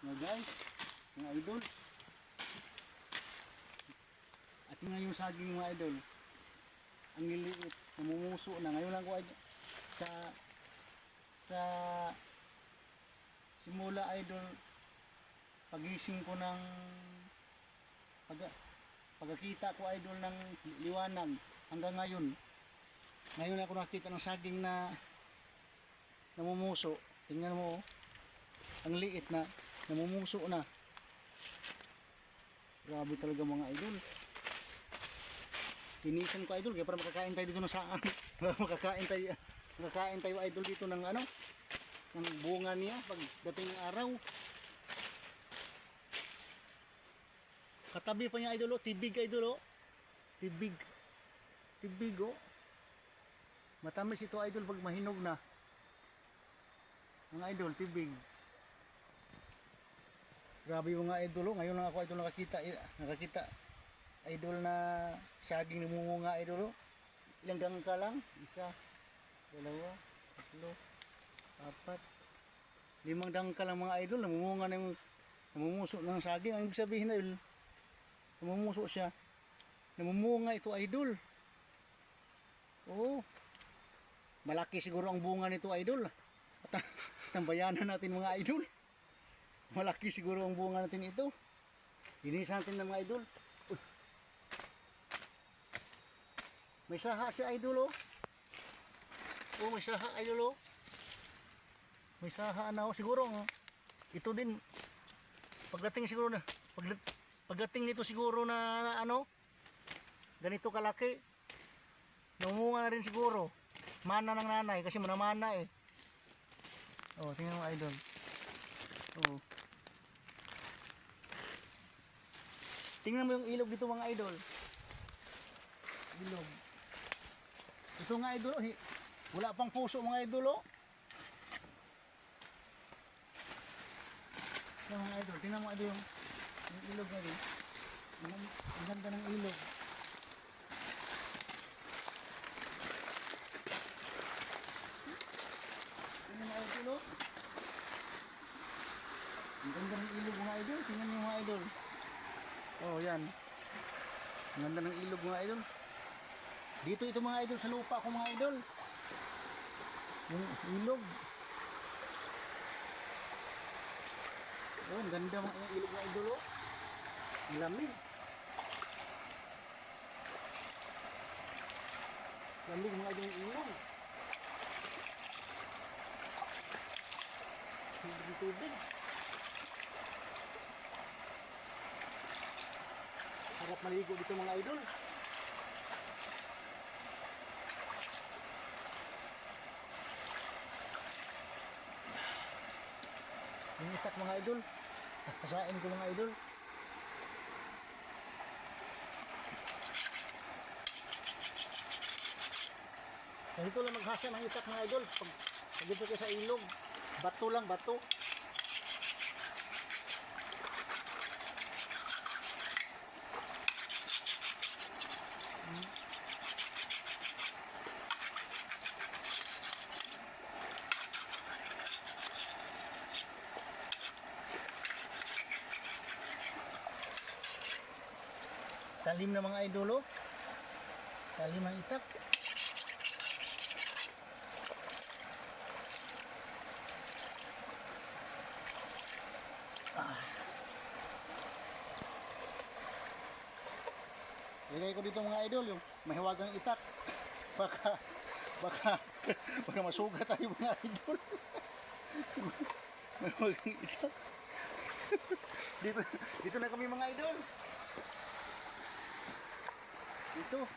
na guys, mga idol. At nga yung saging mga idol, ang liliit, namumuso na. Ngayon lang ko sa simula idol, pagising ko ng pagkakita ko idol ng liwanag hanggang ngayon. Ngayon ako nakita ng saging na namumuso. Tingnan mo, ang liit na namumuso na. Grabe talaga mga idol. Tinisan ko idol kaya para makakain tayo dito ng saan. makakain tayo idol dito ng ano, ng bunga niya pagdating ng araw. Katabi pa niya idol, tibig idol, tibig matamis ito idol pag mahinog na. Mga idol, tibig. Grabe yung mga idol, ngayon lang ako idol nakakita idol na saging namunga idol. Ilang dangka lang? 1, 2, 3, 4, 5 dangka lang mga idol, namunga na yung namumuso ng saging. Ang ibig sabihin idol, namumuso siya, namumunga ito idol. Oo, malaki siguro ang bunga nito idol. At tambayanan natin mga idol, malaki siguro ang bunga natin ito. Linisan natin ng mga idol. May saha si idol oh. Oh, may saha idol oh. May saha na oh. Siguro oh. Ito din pagdating siguro na pagdating nito siguro na ano, ganito kalaki, namunga na rin siguro. Mana ng nanay kasi manamana eh. Oh, tingnan mo idol. Oh. Tingnan mo yung ilog dito mga idol. Ilog. Ito nga idol, wala pang puso mga idol oh. Tingnan mga idol, tingnan mo idol yung ilog na rin. Ang ganda ng ilog. Tingnan mga idol oh. Ang ganda ng ilog mga idol, tingnan mo mga idol. Oh yan. Ang ganda ng ilog mga idol. Dito ito mga idol sa lupa ko mga idol. Yung ilog. Oh, ang ganda mga ilog mga idol oh. Ang lamig. Lamig mga idol yung ilog. Tubig. Sarap maligo dito mga idol. Yung itak mga idol, kasain ko mga idol. Ganito lang maghasa ng itak mga idol. Pag dito kayo sa ilog, bato lang, bato. Talim na mga idolo. Talim ang itak. Ilagay ko dito mga idol yung mahiwagang itak. Baka masugat tayo mga idol. Mahiwagang itak. Dito na kami mga idol. Dito.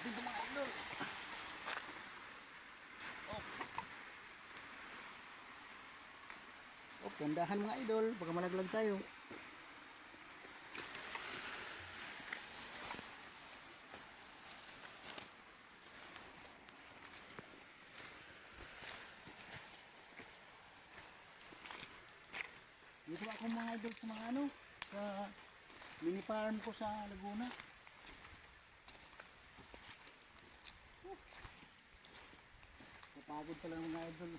Dito mga idol. Oh, gandahan mga idol, baka malaglag tayo. Dito ako mga idol sa mga ano, sa mini farm ko sa Laguna. Pagod pala mga idol.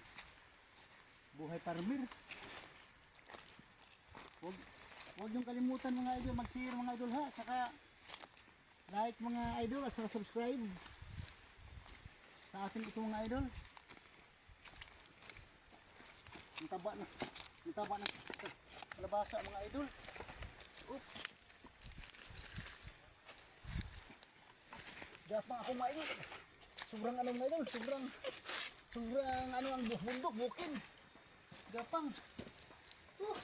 Buhay farmer. Huwag niyong kalimutan mga idol, mag-share mga idol ha. Saka like mga idol at saka subscribe sa atin ito mga idol. Ang taba na. Ang taba na. Kalabasa mga idol. Oops. Gapang ako mga idol. Sobrang ano mga idol. Sobrang ano ang bundok, bukid. Gapang. Uh.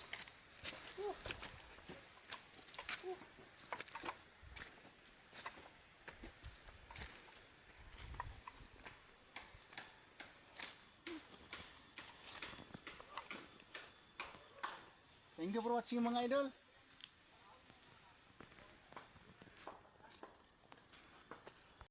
Thank you for watching mga idol.